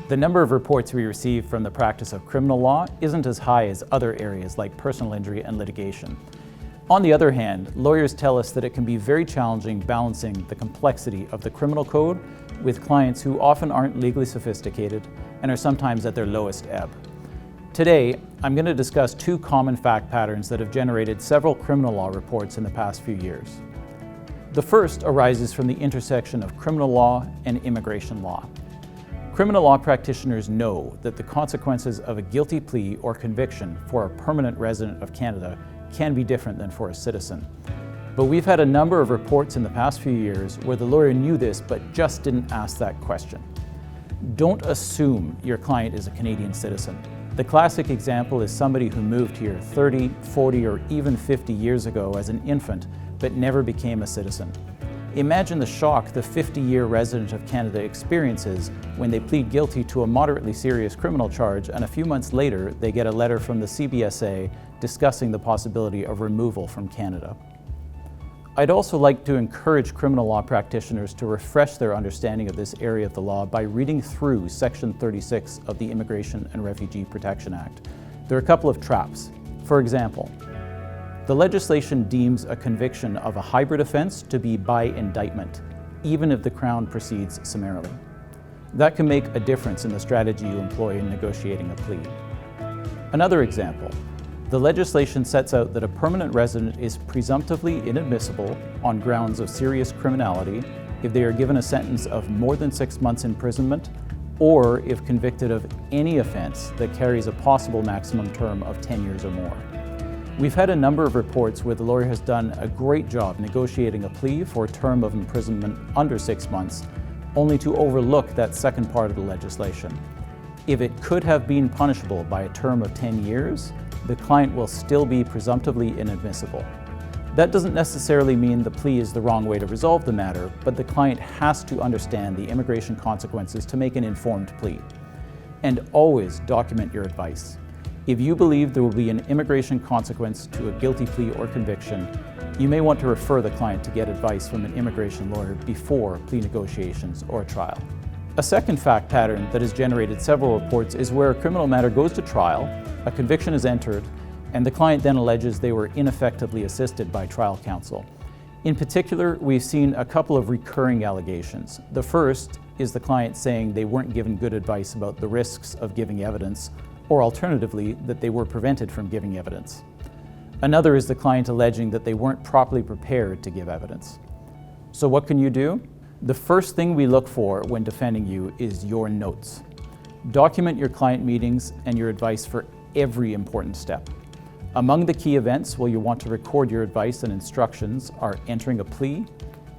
The number of reports we receive from the practice of criminal law isn't as high as other areas like personal injury and litigation. On the other hand, lawyers tell us that it can be very challenging balancing the complexity of the criminal code with clients who often aren't legally sophisticated and are sometimes at their lowest ebb. Today, I'm going to discuss two common fact patterns that have generated several criminal law reports in the past few years. The first arises from the intersection of criminal law and immigration law. Criminal law practitioners know that the consequences of a guilty plea or conviction for a permanent resident of Canada can be different than for a citizen. But we've had a number of reports in the past few years where the lawyer knew this but just didn't ask that question. Don't assume your client is a Canadian citizen. The classic example is somebody who moved here 30, 40, or even 50 years ago as an infant but never became a citizen. Imagine the shock the 50-year resident of Canada experiences when they plead guilty to a moderately serious criminal charge and a few months later they get a letter from the CBSA discussing the possibility of removal from Canada. I'd also like to encourage criminal law practitioners to refresh their understanding of this area of the law by reading through Section 36 of the Immigration and Refugee Protection Act. There are a couple of traps. For example, the legislation deems a conviction of a hybrid offense to be by indictment, even if the Crown proceeds summarily. That can make a difference in the strategy you employ in negotiating a plea. Another example, the legislation sets out that a permanent resident is presumptively inadmissible on grounds of serious criminality if they are given a sentence of more than 6 months imprisonment or if convicted of any offense that carries a possible maximum term of 10 years or more. We've had a number of reports where the lawyer has done a great job negotiating a plea for a term of imprisonment under 6 months, only to overlook that second part of the legislation. If it could have been punishable by a term of 10 years, the client will still be presumptively inadmissible. That doesn't necessarily mean the plea is the wrong way to resolve the matter, but the client has to understand the immigration consequences to make an informed plea. And always document your advice. If you believe there will be an immigration consequence to a guilty plea or conviction, you may want to refer the client to get advice from an immigration lawyer before plea negotiations or a trial. A second fact pattern that has generated several reports is where a criminal matter goes to trial, a conviction is entered, and the client then alleges they were ineffectively assisted by trial counsel. In particular, we've seen a couple of recurring allegations. The first is the client saying they weren't given good advice about the risks of giving evidence, or alternatively, that they were prevented from giving evidence. Another is the client alleging that they weren't properly prepared to give evidence. So what can you do? The first thing we look for when defending you is your notes. Document your client meetings and your advice for every important step. Among the key events where you want to record your advice and instructions are entering a plea,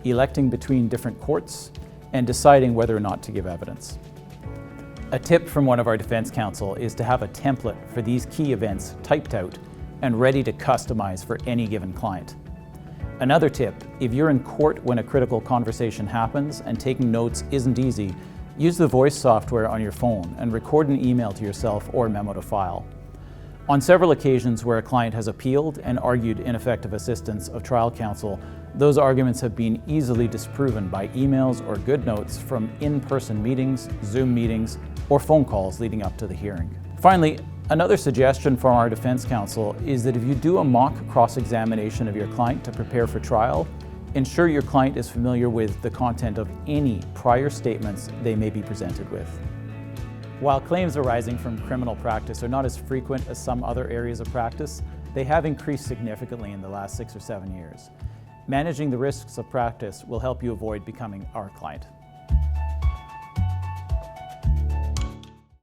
electing between different courts, and deciding whether or not to give evidence. A tip from one of our defense counsel is to have a template for these key events typed out and ready to customize for any given client. Another tip, if you're in court when a critical conversation happens and taking notes isn't easy, use the voice software on your phone and record an email to yourself or memo to file. On several occasions where a client has appealed and argued ineffective assistance of trial counsel, those arguments have been easily disproven by emails or good notes from in-person meetings, Zoom meetings, or phone calls leading up to the hearing. Finally, another suggestion from our defense counsel is that if you do a mock cross-examination of your client to prepare for trial, ensure your client is familiar with the content of any prior statements they may be presented with. While claims arising from criminal practice are not as frequent as some other areas of practice, they have increased significantly in the last 6 or 7 years. Managing the risks of practice will help you avoid becoming our client.